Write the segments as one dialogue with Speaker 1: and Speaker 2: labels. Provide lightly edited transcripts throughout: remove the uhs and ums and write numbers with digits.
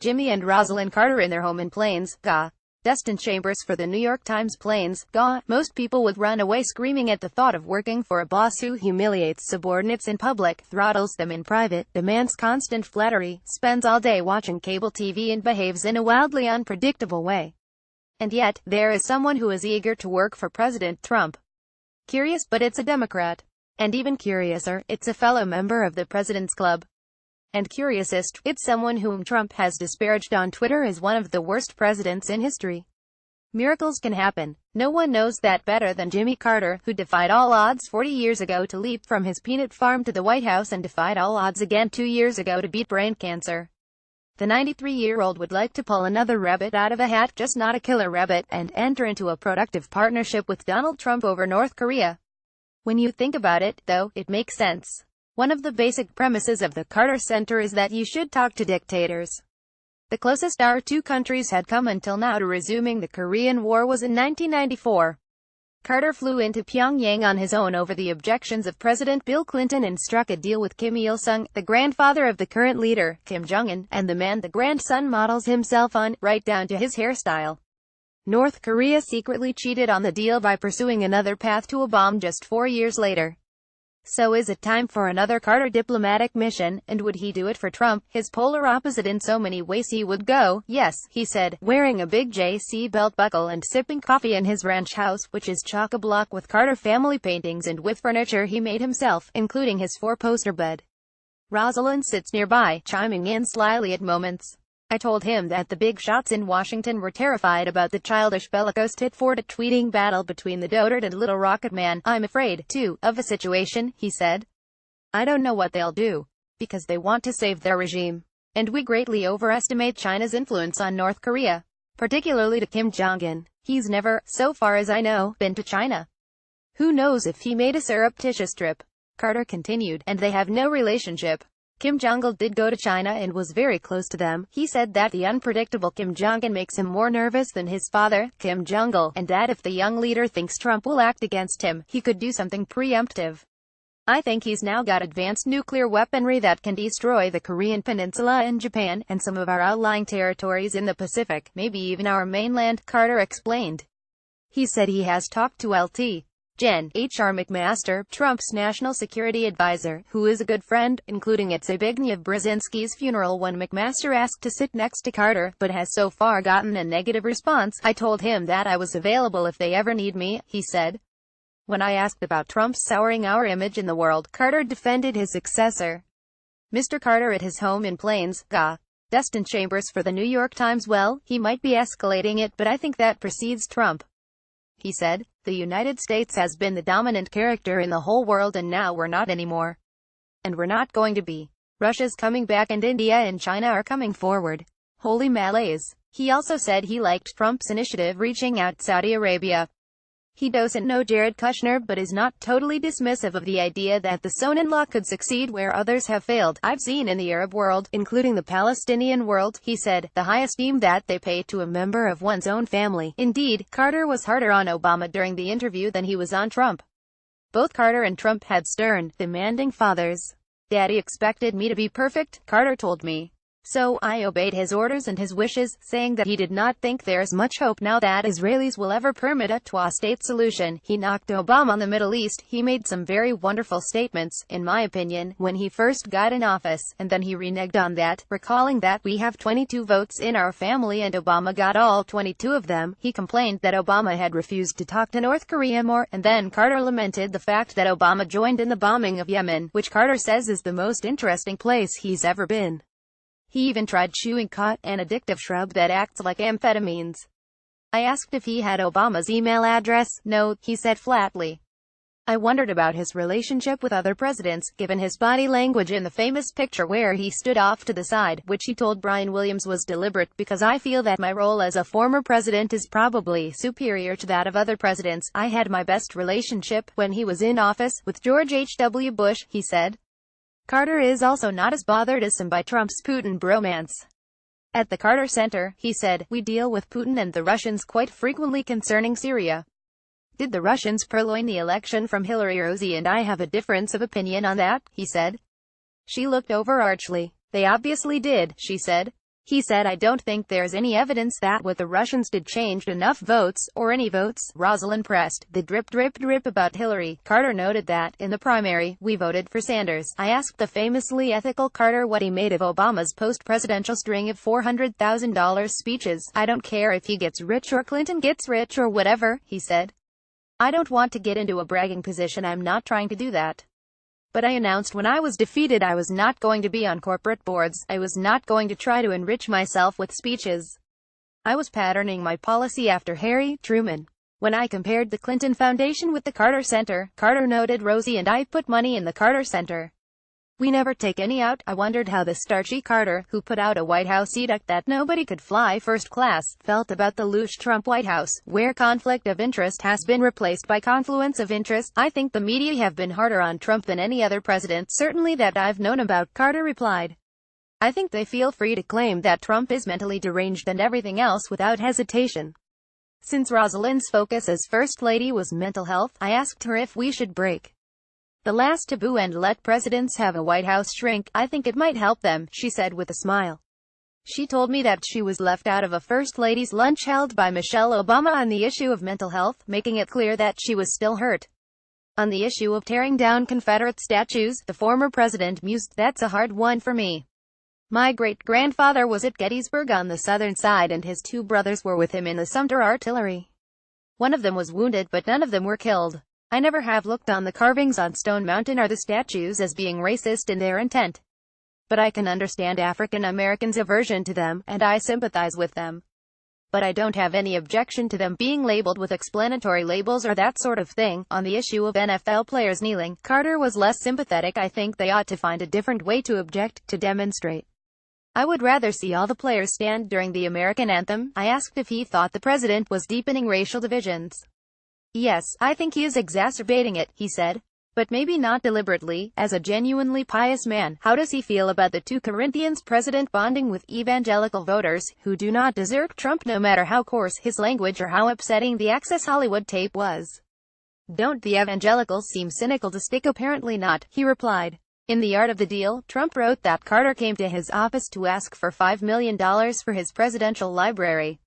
Speaker 1: Jimmy and Rosalynn Carter in their home in Plains, GA. Dustin Chambers for the New York Times. Plains, GA. Most people would run away screaming at the thought of working for a boss who humiliates subordinates in public, throttles them in private, demands constant flattery, spends all day watching cable TV and behaves in a wildly unpredictable way. And yet, there is someone who is eager to work for President Trump. Curious, but it's a Democrat. And even curiouser, it's a fellow member of the President's Club. And curiousest, it's someone whom Trump has disparaged on Twitter as one of the worst presidents in history. Miracles can happen. No one knows that better than Jimmy Carter, who defied all odds 40 years ago to leap from his peanut farm to the White House and defied all odds again 2 years ago to beat brain cancer. The 93-year-old would like to pull another rabbit out of a hat, just not a killer rabbit, and enter into a productive partnership with Donald Trump over North Korea. When you think about it, though, it makes sense. One of the basic premises of the Carter Center is that you should talk to dictators. The closest our two countries had come until now to resuming the Korean War was in 1994. Carter flew into Pyongyang on his own over the objections of President Bill Clinton and struck a deal with Kim Il-sung, the grandfather of the current leader, Kim Jong-un, and the man the grandson models himself on, right down to his hairstyle. North Korea secretly cheated on the deal by pursuing another path to a bomb just 4 years later. So is it time for another Carter diplomatic mission, and would he do it for Trump, his polar opposite in so many ways? He would go, yes, he said, wearing a big JC belt buckle and sipping coffee in his ranch house, which is chock-a-block with Carter family paintings and with furniture he made himself, including his 4-poster bed. Rosalynn sits nearby, chiming in slyly at moments. I told him that the big shots in Washington were terrified about the childish bellicose tit-for-tat tweeting battle between the dotard and Little Rocket Man. I'm afraid, too, of a situation, he said. I don't know what they'll do. Because they want to save their regime. And we greatly overestimate China's influence on North Korea. Particularly to Kim Jong-un. He's never, so far as I know, been to China. Who knows if he made a surreptitious trip? Carter continued, and they have no relationship. Kim Jong-il did go to China and was very close to them. He said that the unpredictable Kim Jong-un makes him more nervous than his father, Kim Jong-il, and that if the young leader thinks Trump will act against him, he could do something preemptive. I think he's now got advanced nuclear weaponry that can destroy the Korean Peninsula and Japan, and some of our outlying territories in the Pacific, maybe even our mainland, Carter explained. He said he has talked to Lt. Gen. H.R. McMaster, Trump's national security advisor, who is a good friend, including at Zbigniew Brzezinski's funeral when McMaster asked to sit next to Carter, but has so far gotten a negative response. I told him that I was available if they ever need me, he said. When I asked about Trump souring our image in the world, Carter defended his successor. Mr. Carter at his home in Plains, GA. Dustin Chambers for the New York Times. Well, he might be escalating it, but I think that precedes Trump. He said, the United States has been the dominant character in the whole world and now we're not anymore. And we're not going to be. Russia's coming back and India and China are coming forward. Holy Malays. He also said he liked Trump's initiative reaching out Saudi Arabia. He doesn't know Jared Kushner but is not totally dismissive of the idea that the son-in-law could succeed where others have failed. I've seen in the Arab world, including the Palestinian world, he said, the high esteem that they pay to a member of one's own family. Indeed, Carter was harder on Obama during the interview than he was on Trump. Both Carter and Trump had stern, demanding fathers. Daddy expected me to be perfect, Carter told me. So, I obeyed his orders and his wishes, saying that he did not think there's much hope now that Israelis will ever permit a two-state solution. He knocked Obama on the Middle East. He made some very wonderful statements, in my opinion, when he first got in office, and then he reneged on that, recalling that we have 22 votes in our family and Obama got all 22 of them. He complained that Obama had refused to talk to North Korea more, and then Carter lamented the fact that Obama joined in the bombing of Yemen, which Carter says is the most interesting place he's ever been. He even tried chewing khat, an addictive shrub that acts like amphetamines. I asked if he had Obama's email address. No, he said flatly. I wondered about his relationship with other presidents, given his body language in the famous picture where he stood off to the side, which he told Brian Williams was deliberate, because I feel that my role as a former president is probably superior to that of other presidents. I had my best relationship, when he was in office, with George H.W. Bush, he said. Carter is also not as bothered as some by Trump's Putin bromance. At the Carter Center, he said, we deal with Putin and the Russians quite frequently concerning Syria. Did the Russians purloin the election from Hillary? Rosie and I have a difference of opinion on that, he said. She looked over archly. They obviously did, she said. He said, "I don't think there's any evidence that what the Russians did changed enough votes, or any votes." Rosalynn pressed the drip drip drip about Hillary. Carter noted that, in the primary, we voted for Sanders. I asked the famously ethical Carter what he made of Obama's post-presidential string of $400,000 speeches. "I don't care if he gets rich or Clinton gets rich or whatever," he said. "I don't want to get into a bragging position. I'm not trying to do that. But I announced when I was defeated I was not going to be on corporate boards. I was not going to try to enrich myself with speeches. I was patterning my policy after Harry Truman. When I compared the Clinton Foundation with the Carter Center," Carter noted, "Rosie and I put money in the Carter Center. We never take any out." I wondered how the starchy Carter, who put out a White House edict that nobody could fly first class, felt about the louche Trump White House, where conflict of interest has been replaced by confluence of interest. "I think the media have been harder on Trump than any other president, certainly that I've known about," Carter replied. "I think they feel free to claim that Trump is mentally deranged and everything else without hesitation." Since Rosalynn's focus as First Lady was mental health, I asked her if we should break the last taboo and let presidents have a White House shrink. "I think it might help them," she said with a smile. She told me that she was left out of a First Lady's lunch held by Michelle Obama on the issue of mental health, making it clear that she was still hurt. On the issue of tearing down Confederate statues, the former president mused, "That's a hard one for me. My great-grandfather was at Gettysburg on the southern side and his two brothers were with him in the Sumter artillery. One of them was wounded but none of them were killed. I never have looked on the carvings on Stone Mountain or the statues as being racist in their intent. But I can understand African Americans' aversion to them, and I sympathize with them. But I don't have any objection to them being labeled with explanatory labels or that sort of thing." On the issue of NFL players kneeling, Carter was less sympathetic. "I think they ought to find a different way to object, to demonstrate. I would rather see all the players stand during the American anthem." I asked if he thought the president was deepening racial divisions. "Yes, I think he is exacerbating it," he said. "But maybe not deliberately." As a genuinely pious man, how does he feel about the 2 Corinthians president bonding with evangelical voters, who do not desert Trump no matter how coarse his language or how upsetting the Access Hollywood tape was? "Don't the evangelicals seem cynical to stick?" "Apparently not," he replied. In The Art of the Deal, Trump wrote that Carter came to his office to ask for $5 million for his presidential library.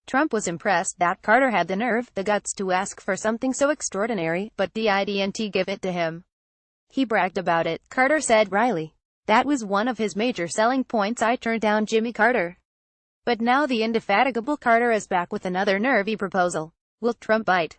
Speaker 1: Trump was impressed that Carter had the nerve, the guts to ask for something so extraordinary, but didn't give it to him. He bragged about it. Carter said wryly. That was one of his major selling points. I turned down Jimmy Carter. But now the indefatigable Carter is back with another nervy proposal. Will Trump bite?